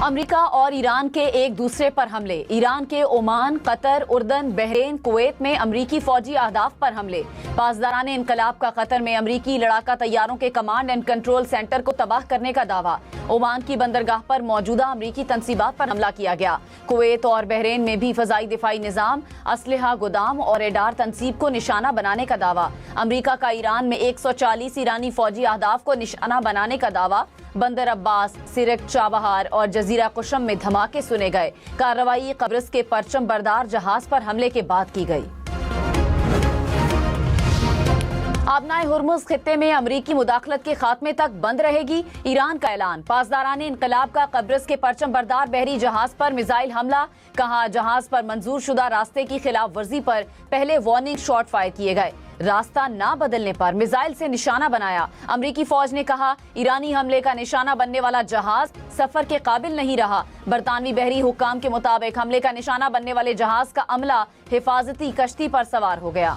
America और Iran के एक दूसरे पर हमले। ईरान के ओमान, कतर, उर्दन, बहरीन, कुवैत में अमरीकी फौजी अहदाफ पर हमले। पासदारान इनकलाब का कतर में अमरीकी लड़ाका तैयारों के कमांड एंड कंट्रोल सेंटर को तबाह करने का दावा। ओमान की बंदरगाह पर मौजूदा अमरीकी तंसीबात पर हमला किया गया। कुवैत और बहरीन में भी फजाई दिफाई निजाम, असलहा गोदाम और रेडार तंसीब को निशाना बनाने का दावा। अमरीका का ईरान में 140 ईरानी फौजी अहदाफ को निशाना बनाने का दावा। बंदर अब्बास, सिरक, चाबहार और जजीरा कुशम में धमाके सुने गए। कार्रवाई कब्रिस के परचम बरदार जहाज पर हमले के बाद की गई। आबनाए हुर्मुज खित्ते में अमरीकी मुदाखलत के खात्मे तक बंद रहेगी, ईरान का ऐलान। पासदारान इनकलाब का कब्रिस के परचम बरदार बहरी जहाज पर मिसाइल हमला। कहा, जहाज पर मंजूर शुदा रास्ते की खिलाफ वर्जी पर पहले वार्निंग शॉट फायर किए गए। रास्ता ना बदलने पर मिसाइल से निशाना बनाया। अमरीकी फौज ने कहा, ईरानी हमले का निशाना बनने वाला जहाज सफर के काबिल नहीं रहा। बरतानवी बहरी हुक्काम के मुताबिक हमले का निशाना बनने वाले जहाज का अमला हिफाजती कश्ती पर सवार हो गया।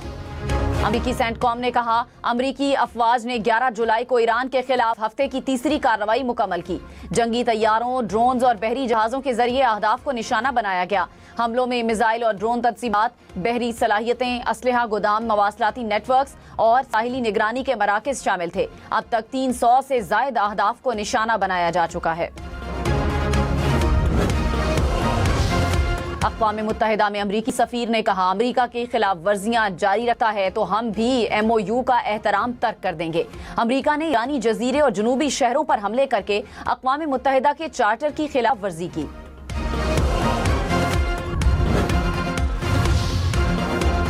अमरीकी सेंटकॉम ने कहा, अमरीकी अफवाज ने 11 जुलाई को ईरान के खिलाफ हफ्ते की तीसरी कार्रवाई मुकम्मल की। जंगी तैयारों, ड्रोन्स और बहरी जहाजों के जरिए अहदाफ को निशाना बनाया गया। हमलों में मिसाइल और ड्रोन तंसीबात, बहरी सलाहियतें, असलहा गोदाम, मवासलाती नेटवर्क्स और साहिली निगरानी के मराकज शामिल थे। अब तक 300 से जायद अहदाफ को निशाना बनाया जा चुका है। अक़वाम मुत्तहिदा में अमरीकी सफीर ने कहा, अमरीका के खिलाफ वर्जियां जारी रखता है तो हम भी MOU का एहतराम तर्क कर देंगे। अमरीका ने ईरानी जजीरे और जनूबी शहरों पर हमले करके अक़वाम मुत्तहिदा के चार्टर की खिलाफ वर्जी की।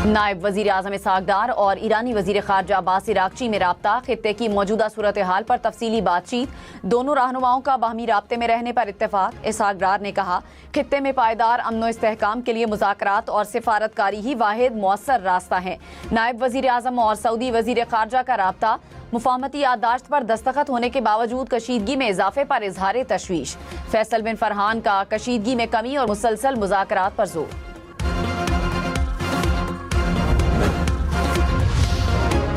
नायब वजीर आज़म इसहाक डार और ईरानी वजीर खारजा अब्बास इराक्ची में राब्ता। खित्ते की मौजूदा सूरत हाल पर तफसीली बातचीत। दोनों रहनुमाओं का बाहमी राब्ते में रहने पर इत्तेफाक। इसहाक डार ने कहा, खित्ते में पायदार अमन व इस्तेहकाम के लिए मुज़ाकरात और सिफारतकारी ही वाहिद मौसर रास्ता है। नायब वजीर आज़म और सऊदी वजीर खारजा का राब्ता। मुफाहमती याददाश्त पर दस्तखत होने के बावजूद कशीदगी में इजाफे पर इजहार तशवीश। फैसल बिन फरहान का कशीदगी में कमी और मुसलसल मुज़ाकरात पर जोर।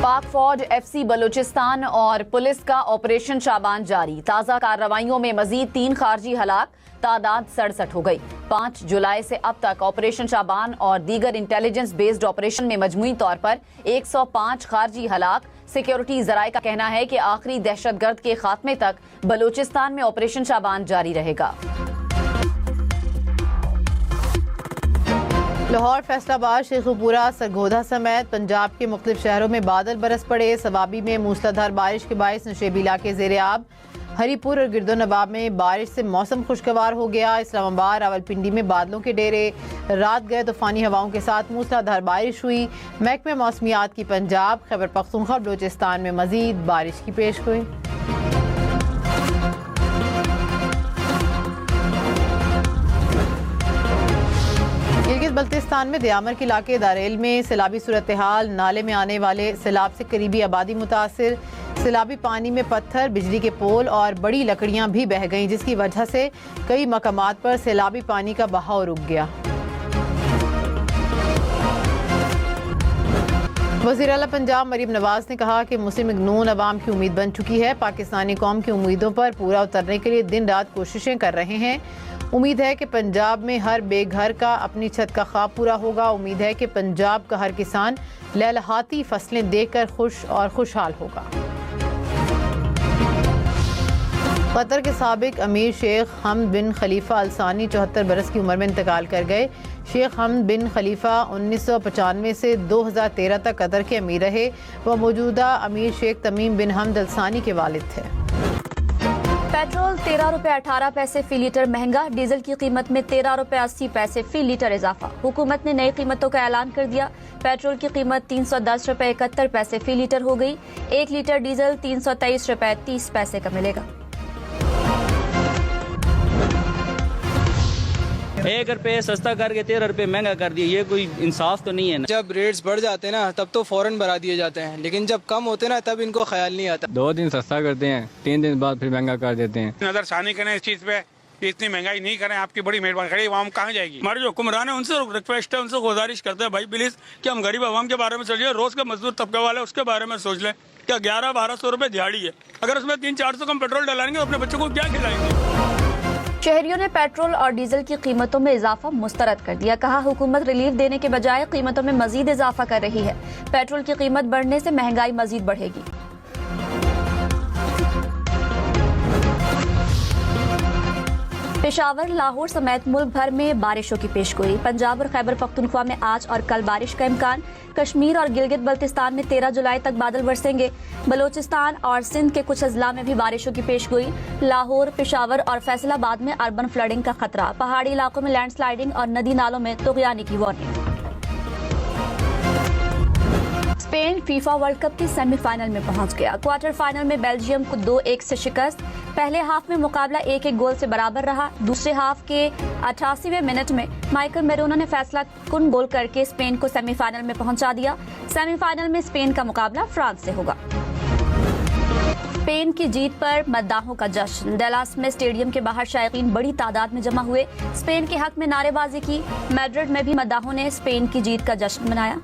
पाक फौज, FC बलूचिस्तान और पुलिस का ऑपरेशन शाबान जारी। ताज़ा कार्रवाइयों में मजीद 3 खारजी हलाक, तादाद 67 हो गई। 5 जुलाई से अब तक ऑपरेशन शाबान और दीगर इंटेलिजेंस बेस्ड ऑपरेशन में मजमूई तौर पर 105 खारजी हलाक। सिक्योरिटी जराये का कहना है कि आखिरी दहशतगर्द के खात्मे तक बलूचिस्तान में ऑपरेशन शाबान जारी रहेगा। लाहौर, फैसलाबाद, शेखुपुरा, सरगोधा समेत पंजाब के मुख्तलिफ शहरों में बादल बरस पड़े। सवाबी में मूसलाधार बारिश के बायस नशेबी इलाके ज़ेरे आब। हरीपुर और गिरदोनवाब में बारिश से मौसम खुशगवार हो गया। इस्लामाबाद, रावलपिंडी में बादलों के डेरे। रात गए तूफानी हवाओं के साथ मूसलाधार बारिश हुई। महकमे मौसमियात की पंजाब, खैबर पख्तूनख्वा, बलूचिस्तान में मजीद बारिश की पेशगोई। बल्तिस्तान में दयामर के इलाके दारेल में सैलाबी सूरत हाल। नाले में आने वाले सैलाब से करीबी आबादी मुतासिर। सैलाबी पानी में पत्थर, बिजली के पोल और बड़ी लकड़ियां भी बह गईं, जिसकी वजह से कई मकामात पर सैलाबी पानी का बहाव रुक गया। वज़ीर आला पंजाब मरीम नवाज ने कहा कि मुस्लिम लीग नून अवाम की उम्मीद बन चुकी है। पाकिस्तानी कौम की उम्मीदों पर पूरा उतरने के लिए दिन रात कोशिशें कर रहे हैं। उम्मीद है कि पंजाब में हर बेघर का अपनी छत का ख्वाब पूरा होगा। उम्मीद है कि पंजाब का हर किसान लहलहाती फसलें देखकर खुश और खुशहाल होगा। कतर के साबिक अमीर शेख हमद बिन खलीफा अल सानी 74 बरस की उम्र में इंतकाल कर गए। शेख हमद बिन खलीफा 1995 से 2013 तक कतर के अमीर रहे। वह मौजूदा अमीर शेख तमीम बिन हमद अल सानी के वालिद थे। पेट्रोल 13 रुपये 18 पैसे फी लीटर महंगा। डीजल की कीमत में 13 रुपये 80 पैसे फी लीटर इजाफा। हुकूमत ने नई कीमतों का ऐलान कर दिया। पेट्रोल की कीमत 310 रुपये 71 पैसे फी लीटर हो गई। 1 लीटर डीजल 323 रुपये 30 पैसे का मिलेगा। 1 रुपये सस्ता करके 13 रुपये महंगा कर दिया। ये कोई इंसाफ तो नहीं है ना। जब रेट्स बढ़ जाते हैं ना तब तो फौरन बढ़ा दिए जाते हैं, लेकिन जब कम होते हैं ना तब इनको ख्याल नहीं आता। 2 दिन सस्ता करते हैं, 3 दिन बाद फिर महंगा कर देते हैं। नजरसानी करें इस चीज पे, इतनी महंगाई नहीं करें। आपकी बड़ी मेहरबानी। खड़ी आवाम कहाँ जाएगी? हमारे जो हुक्मरान है उनसे रिक्वेस्ट है, उनसे गुजारिश करते हैं, भाई प्लीज कि हम गरीब आवाम के बारे में सोचिए। रोज के मजदूर तबके वाले उसके बारे में सोच लें। क्या 1100-1200 रुपए दिहाड़ी है, अगर उसमें 300-400 कम पेट्रोल डलाएंगे तो अपने बच्चों को क्या खिलाएंगे? शहरियों ने पेट्रोल और डीजल की कीमतों में इजाफा मुस्तरद कर दिया। कहा, हुकूमत रिलीफ देने के बजाय कीमतों में मजीद इजाफा कर रही है। पेट्रोल की कीमत बढ़ने से महंगाई मजीद बढ़ेगी। पेशावर, लाहौर समेत मुल्क भर में बारिशों की पेशगोई। पंजाब और खैबर पख्तूनख्वा में आज और कल बारिश का इम्कान। कश्मीर और गिलगित बल्तिस्तान में 13 जुलाई तक बादल बरसेंगे। बलोचिस्तान और सिंध के कुछ अजला में भी बारिशों की पेशगोई। लाहौर, पेशावर और फैसलाबाद में अर्बन फ्लडिंग का खतरा। पहाड़ी इलाकों में लैंडस्लाइडिंग और नदी नालों में तुगयानी की warning. Spain FIFA world cup के सेमीफाइनल में पहुंच गया। क्वार्टर फाइनल में बेल्जियम को 2-1 से शिकस्त। पहले हाफ में मुकाबला 1-1 गोल से बराबर रहा। दूसरे हाफ के 88वें मिनट में माइकल मेरोना ने फैसला कुन गोल करके स्पेन को सेमीफाइनल में पहुंचा दिया। सेमीफाइनल में स्पेन का मुकाबला फ्रांस से होगा। स्पेन की जीत पर मद्दाहों का जश्न। डेलास में स्टेडियम के बाहर शायकीन बड़ी तादाद में जमा हुए। स्पेन के हक में नारेबाजी की। मैड्रिड में भी मद्दाहों ने स्पेन की जीत का जश्न मनाया।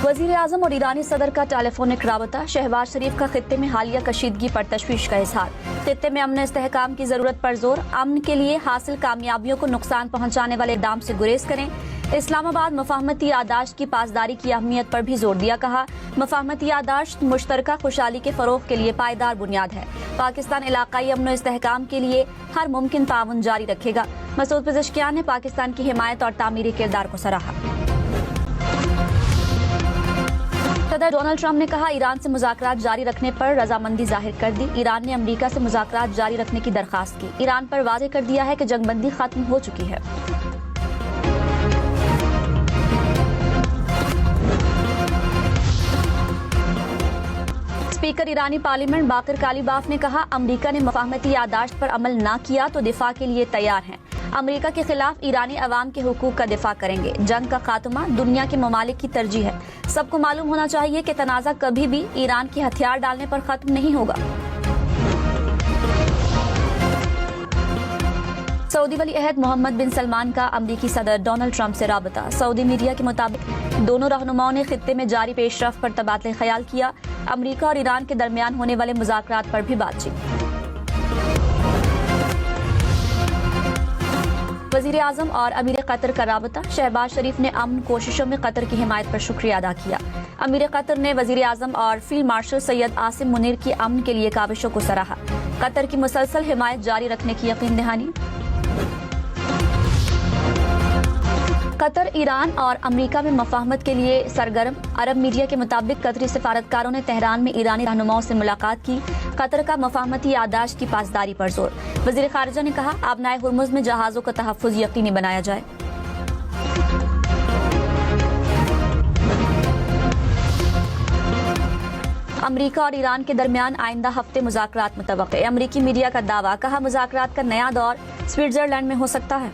वज़ीर-ए-आज़म और ईरानी सदर का टेलीफोनिक राबता। शहबाज शरीफ का खित्ते में हालिया कशीदगी पर तशवीश का इजहार। खित्ते में अमन इस्तेहकाम की जरूरत पर जोर। अमन के लिए हासिल कामयाबियों को नुकसान पहुंचाने वाले इक़दाम से गुरेज करें। इस्लामाबाद मफाहमती यादाश्त की पासदारी की अहमियत पर भी जोर दिया। कहा, मफाहमती यादाश्त मुश्तरका खुशहाली के फरोग के लिए पायदार बुनियाद है। पाकिस्तान इलाकाई अमन इस्तेहकाम के लिए हर मुमकिन ताउन जारी रखेगा। मसूद पेज़ेश्कियान ने पाकिस्तान की हिमायत और तामीरी किरदार को सराहा। सदर डोनाल्ड ट्रंप ने कहा, ईरान से मुज़ाकरात जारी रखने पर रजामंदी जाहिर कर दी। ईरान ने अमेरिका से मुज़ाकरात जारी रखने की दरखास्त की। ईरान पर वाज़ेह कर दिया है कि जंगबंदी खत्म हो चुकी है। स्पीकर ईरानी पार्लियामेंट बाकर कालीबाफ ने कहा, अमेरिका ने मफाहमती यादाश्त पर अमल न किया तो दिफा के लिए तैयार हैं। अमेरिका के खिलाफ ईरानी अवाम के हुकूक का दिफा करेंगे। जंग का खात्मा दुनिया के ममालिक की तरजीह है। सबको मालूम होना चाहिए कि तनाज़ा कभी भी ईरान के हथियार डालने पर खत्म नहीं होगा। सऊदी वली अहद मोहम्मद बिन सलमान का अमरीकी सदर डोनाल्ड ट्रंप से राबता। सऊदी मीडिया के मुताबिक दोनों रहनुमाओं ने खित्ते में जारी पेशरफ पर तबादले ख्याल किया। अमेरिका और ईरान के दरमियान होने वाले मुज़ाकरात पर भी बातचीत। वज़ीर-ए-आज़म और अमीर कतर का राबता। शहबाज शरीफ ने अमन कोशिशों में कतर की हिमायत पर शुक्रिया अदा किया। अमीर कतर ने वज़ीर-ए-आज़म और फील्ड मार्शल सैयद आसिम मुनीर की अमन के लिए काविशों को सराहा। कतर की मुसलसल हिमायत जारी रखने की यकीन दहानी। कतर, ईरान और अमेरिका में मफाहमत के लिए सरगर्म। अरब मीडिया के मुताबिक कतरी सफारतकारों ने तेहरान में ईरानी रहनुमाओं से मुलाकात की। कतर का मफाहमती यादाश्त की पासदारी पर जोर। वज़ीर खारिजा ने कहा, आबनाए हुर्मुज़ में जहाज़ों का तहफ़्फ़ुज़ यकीनी बनाया जाए। अमेरिका और ईरान के दरमियान आइंदा हफ्ते मुज़ाकरात मुतवक्के। अमेरिकी मीडिया का दावा। कहा, मुज़ाकरात का नया दौर स्विट्जरलैंड में हो सकता है।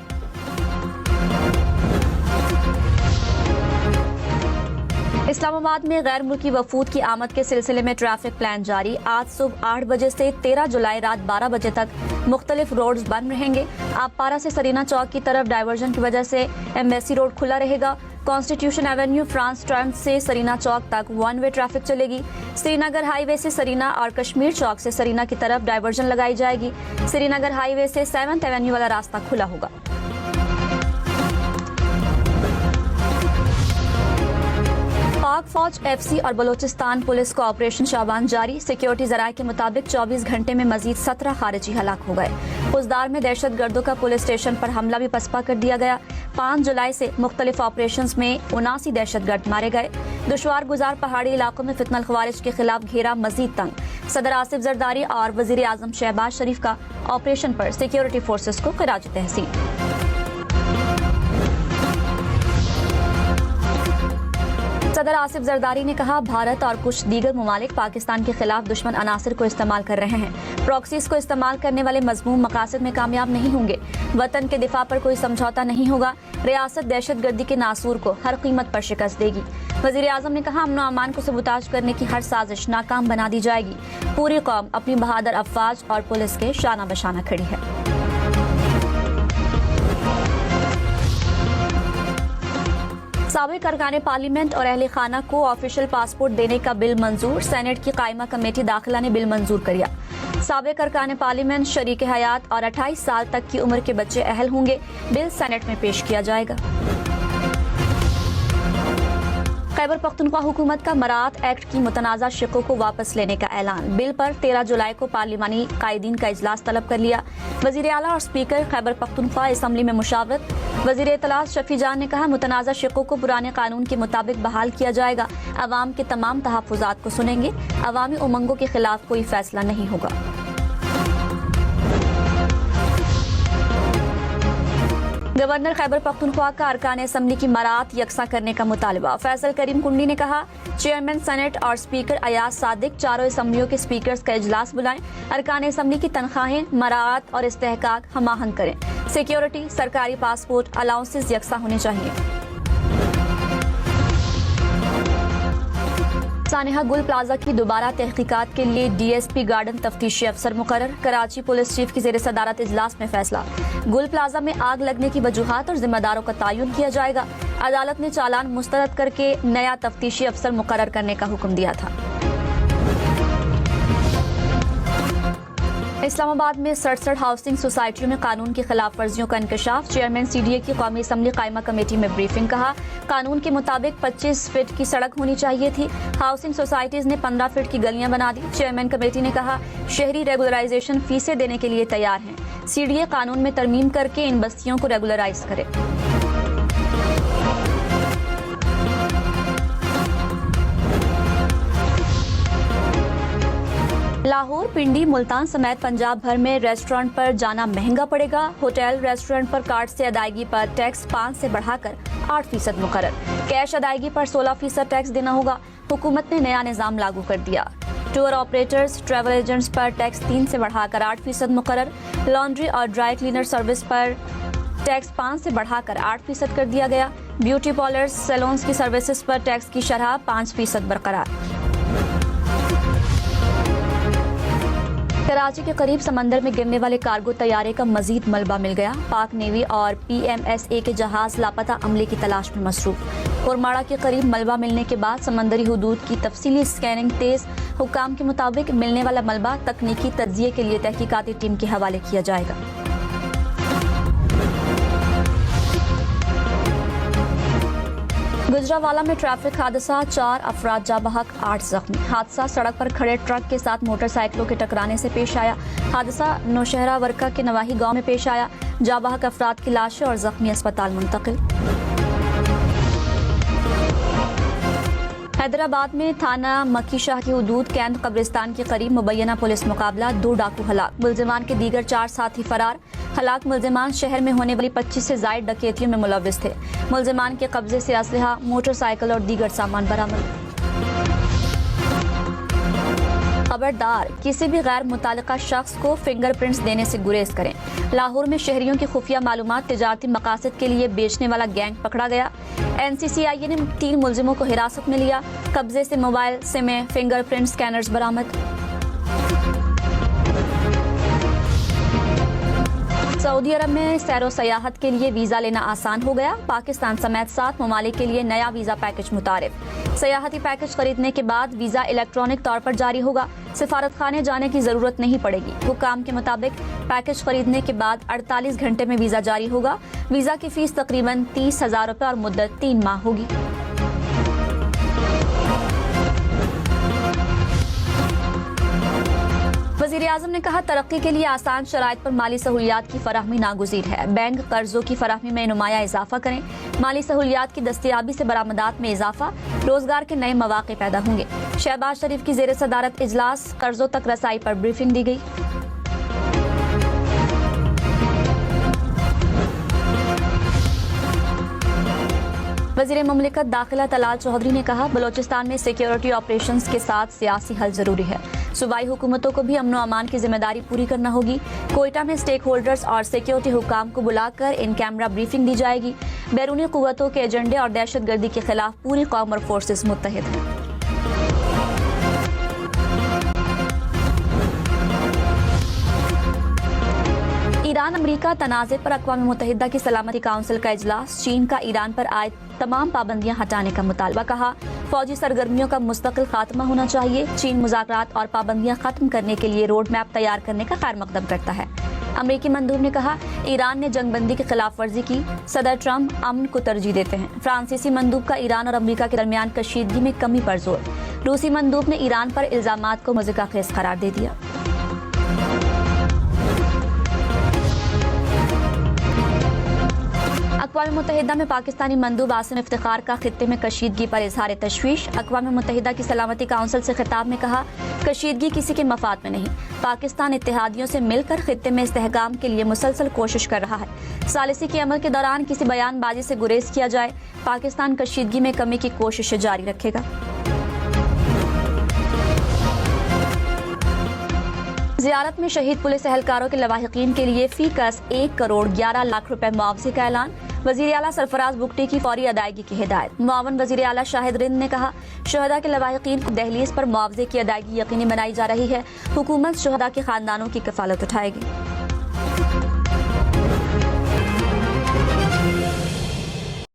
इस्लामाबाद में गैर मुल्की वफूद की आमद के सिलसिले में ट्रैफिक प्लान जारी। आज सुबह 8 बजे से 13 जुलाई रात 12 बजे तक मुख्तलिफ रोड्स बंद रहेंगे। आबपारा से सरीना चौक की तरफ डायवर्जन की वजह से एम्बेसी रोड खुला रहेगा। कॉन्स्टिट्यूशन एवेन्यू, फ्रांस ट्रंप से सरीना चौक तक वन वे ट्रैफिक चलेगी। श्रीनगर हाईवे से सरीना और कश्मीर चौक से सरीना की तरफ डायवर्जन लगाई जाएगी। श्रीनगर हाईवे से 7th एवेन्यू वाला रास्ता खुला होगा। पाक फौज, एफसी और बलोचिस्तान पुलिस का ऑपरेशन शाबान जारी। सिक्योरिटी जराये के मुताबिक 24 घंटे में मजीद 17 खारिजी हलाक हो गए। खुजदार में दहशत गर्दों का पुलिस स्टेशन पर हमला भी पसपा कर दिया गया। 5 जुलाई से मुख्तलिफ ऑपरेशंस में 79 दहशत गर्द मारे गए। दुश्वार गुजार पहाड़ी इलाकों में फितनल खवारिज के खिलाफ घेरा मजीद तंग। सदर आसिफ जरदारी और वज़ीर-ए-आज़म शहबाज शरीफ का ऑपरेशन पर सिक्योरिटी फोर्सेस को खिराज तहसीन। सदर आसिफ जरदारी ने कहा, भारत और कुछ दीगर ममालिक पाकिस्तान के खिलाफ दुश्मन अनासर को इस्तेमाल कर रहे हैं। प्रॉक्सीज को इस्तेमाल करने वाले मज़मूम मकासद में कामयाब नहीं होंगे। वतन के दिफा पर कोई समझौता नहीं होगा। रियासत दहशत गर्दी के नासूर को हर कीमत पर शिकस्त देगी। वज़ीर-ए-आज़म ने कहा, अमन अमान को सबूताज करने की हर साजिश नाकाम बना दी जाएगी। पूरी कौम अपनी बहादुर अफवाज और पुलिस के शाना बशाना खड़ी है। साबिक अरकान पार्लियामेंट और अहले खाना को ऑफिशियल पासपोर्ट देने का बिल मंजूर। सेनेट की कायमा कमेटी दाखिला ने बिल मंजूर कर दिया। साबिक अरकान पार्लियामेंट, शरीक हयात और 28 साल तक की उम्र के बच्चे अहल होंगे। बिल सेनेट में पेश किया जाएगा। खैबर पख्तूनख्वा हुकूमत का मरात एक्ट की मुतनाज़ा शिकों को वापस लेने का ऐलान। बिल पर 13 जुलाई को पार्लिमानी कायदीन का इजलास तलब कर लिया। वज़ीर आला और स्पीकर खैबर पख्तूनख्वा असम्बली में मुशावरत। वज़ीर इत्तलात शफी जान ने कहा, मुतनाज़ा शिकों को पुराने कानून के मुताबिक बहाल किया जाएगा। अवाम के तमाम तहफ़्फ़ुज़ात को सुनेंगे। अवामी उमंगों के खिलाफ कोई फैसला नहीं होगा। गवर्नर खैबर पख्तूनख्वा का अरकान असम्बली की मरात यकसा करने का मुतालबा। फैसल करीम कुंडी ने कहा, चेयरमैन सेनेट और स्पीकर अयाज सादिक चारों असम्बलियों के स्पीकर्स का इजलास बुलाएं। अरकान असम्बली की तनख्वाहें, मरात और इस्तेहकाक हमाहंग करें। सिक्योरिटी, सरकारी पासपोर्ट, अलाउंसेस यकसा होने चाहिए। सानेहा गुल प्लाजा की दोबारा तहकीकात के लिए DSP गार्डन तफ्तीशी अफसर मुकर्रर। कराची पुलिस चीफ की ज़ेर सदारत इजलास में फैसला। गुल प्लाजा में आग लगने की वजूहात और जिम्मेदारों का तयन किया जाएगा। अदालत ने चालान मुस्तरद करके नया तफ्तीशी अफसर मुकर्रर करने का हुक्म दिया था। इस्लामाबाद में 67 हाउसिंग सोसाइटियों में कानून की खिलाफ वर्जियों का इंकशाफ। चेयरमैन CDA की कौमी असम्बली कायमा कमेटी में ब्रीफिंग। कहा, कानून के मुताबिक 25 फीट की सड़क होनी चाहिए थी। हाउसिंग सोसाइटीज ने 15 फीट की गलियां बना दी। चेयरमैन कमेटी ने कहा, शहरी रेगुलराइजेशन फीसें देने के लिए तैयार हैं। CDA कानून में तरमीम करके इन बस्तियों को रेगुलराइज करे। लाहौर, पिंडी, मुल्तान समेत पंजाब भर में रेस्टोरेंट पर जाना महंगा पड़ेगा। होटल, रेस्टोरेंट पर कार्ड से अदायगी पर टैक्स 5 से बढ़ाकर 8% मुकर्रर। कैश अदायगी पर 16% टैक्स देना होगा। हुकूमत ने नया निज़ाम लागू कर दिया। टूर ऑपरेटर्स, ट्रैवल एजेंट्स पर टैक्स 3 से बढ़ाकर 8% मुकर्रर। लॉन्ड्री और ड्राई क्लीनर सर्विस पर टैक्स 5 से बढ़ाकर 8% कर दिया गया। ब्यूटी पार्लर्स, सैलून्स की सर्विसेज पर टैक्स की शरह 5% बरकरार। कराची के करीब समंदर में गिरने वाले कार्गो तैयारे का मजीद मलबा मिल गया। पाक नेवी और PMSA के जहाज लापता अमले की तलाश में मसरूफ। कोरमाड़ा के करीब मलबा मिलने के बाद समंदरी हुदूद की तफसीली स्कैनिंग तेज। हुक्काम के मुताबिक मिलने वाला मलबा तकनीकी तज्जिये के लिए तहकीकाती टीम के हवाले किया जाएगा। गुजरावाला में ट्रैफिक हादसा, 4 अफराद जाँ बहक, 8 जख्मी। हादसा सड़क पर खड़े ट्रक के साथ मोटरसाइकिलों के टकराने से पेश आया। हादसा नौशहरा वर्का के नवाही गांव में पेश आया। जाँ बहक अफराद की लाशें और जख्मी अस्पताल मुंतकिल। हैदराबाद में थाना मक्कीशाह की हुदूद कैंद कब्रिस्तान के करीब मुबैना पुलिस मुकाबला, 2 डाकू हलाक। मुलजिमान के दीगर 4 साथी फरार। हलाक मुलजिमान शहर में होने वाली 25 से जायद डकैतियों में मुलव्विस थे। मुलजिमान के कब्जे से असलहा, मोटरसाइकिल और दीगर सामान बरामद। खबरदार, किसी भी गैर मुतालिका शख्स को फिंगरप्रिंट्स देने से गुरेज करें। लाहौर में शहरियों की खुफिया मालूमात तिजारती मकासद के लिए बेचने वाला गैंग पकड़ा गया। NCCIA ने 3 मुलजिमों को हिरासत में लिया। कब्जे से मोबाइल, सिमें, फिंगरप्रिंट स्कैनर्स बरामद। सऊदी अरब में सैरो सयाहत के लिए वीजा लेना आसान हो गया। पाकिस्तान समेत 7 ममालिक के लिए नया वीजा पैकेज मुतारिफ। सयाहती पैकेज खरीदने के बाद वीजा इलेक्ट्रॉनिक तौर पर जारी होगा। सिफारत खाने जाने की जरूरत नहीं पड़ेगी। हुक्काम के मुताबिक पैकेज खरीदने के बाद 48 घंटे में वीजा जारी होगा। वीजा की फीस तकरीबन 30,000 रुपए और मुद्दत 3 माह होगी। वज़ीर आज़म ने कहा, तरक्की के लिए आसान शराइत पर माली सहूलियात की फराहमी नागुज़ीर है। बैंक कर्जों की फराहमी में नुमाया इजाफा करें। माली सहूलियात की दस्तयाबी से बरामदात में इजाफा, रोजगार के नए मौके पैदा होंगे। शहबाज शरीफ की ज़ेर सदारत इजलास, कर्जों तक रसाई पर ब्रीफिंग दी गई। वज़ीर मुमलिकत दाखिला तलाल चौधरी ने कहा, बलोचिस्तान में सिक्योरिटी ऑपरेशंस के साथ सियासी हल जरूरी है। सूबाई हुकूमतों को भी अमन व अमान की जिम्मेदारी पूरी करना होगी। कोयटा में स्टेक होल्डर्स और सिक्योरिटी हुकाम को बुलाकर इन कैमरा ब्रीफिंग दी जाएगी। बैरूनी कुव्वतों के एजेंडे और दहशतगर्दी के खिलाफ पूरी कौम और फोर्सेस मुत्तहिद हैं। ईरान अमेरिका तनाज़े पर अक़वाम मुत्तहिदा की सलामती काउंसिल का इजलास, चीन का ईरान पर आए तमाम पाबंदियां हटाने का मुतालबा, कहा फौजी सरगर्मियों का मुस्तकिल खात्मा होना चाहिए। चीन मुज़ाकरात और पाबंदियां खत्म करने के लिए रोड मैप तैयार करने का खैर मकदम करता है। अमेरिकी मंदूब ने कहा ईरान ने जंगबंदी की खिलाफ वर्जी की, सदर ट्रंप अमन को तरजीह देते हैं। फ्रांसीसी मंदूब का ईरान और अमेरिका के दरमियान कशीदगी में कमी पर जोर। रूसी मंदूब ने ईरान पर इल्जामात को मज़ाक़ाखेज़ करार दे दिया। अक़वाम मुत्तहिदा में पाकिस्तानी मंदूब आसिम इफ्तिखार का खित्ते में कशीदगी पर इजहार तशवीश। अक़वाम मुत्तहिदा की सलामती काउंसिल से खिताब में कहा कशीदगी किसी के मफाद में नहीं। पाकिस्तान इत्तेहादियों से मिलकर खित्ते में इस्तेहकाम के लिए मुसलसल कोशिश कर रहा है। सालिसी के अमल के दौरान किसी बयानबाजी से गुरेज किया जाए, पाकिस्तान कशीदगी में कमी की कोशिश जारी रखेगा। ज़ियारत में शहीद पुलिस एहलकारों के लवाहिकीन के लिए फी कस 1 करोड़ 11 लाख रुपए मुआवजे का ऐलान। वज़ीर आला सरफराज बुगटी की फौरी अदायगी की हिदायत। मुआवन वज़ीर आला शाहिद रिंद ने कहा शहदा के लवाहिकीन को दहलीज पर मुआवजे की अदायगी यकीनी बनाई जा रही है। हुकूमत शहदा के खानदानों की कफालत उठाएगी।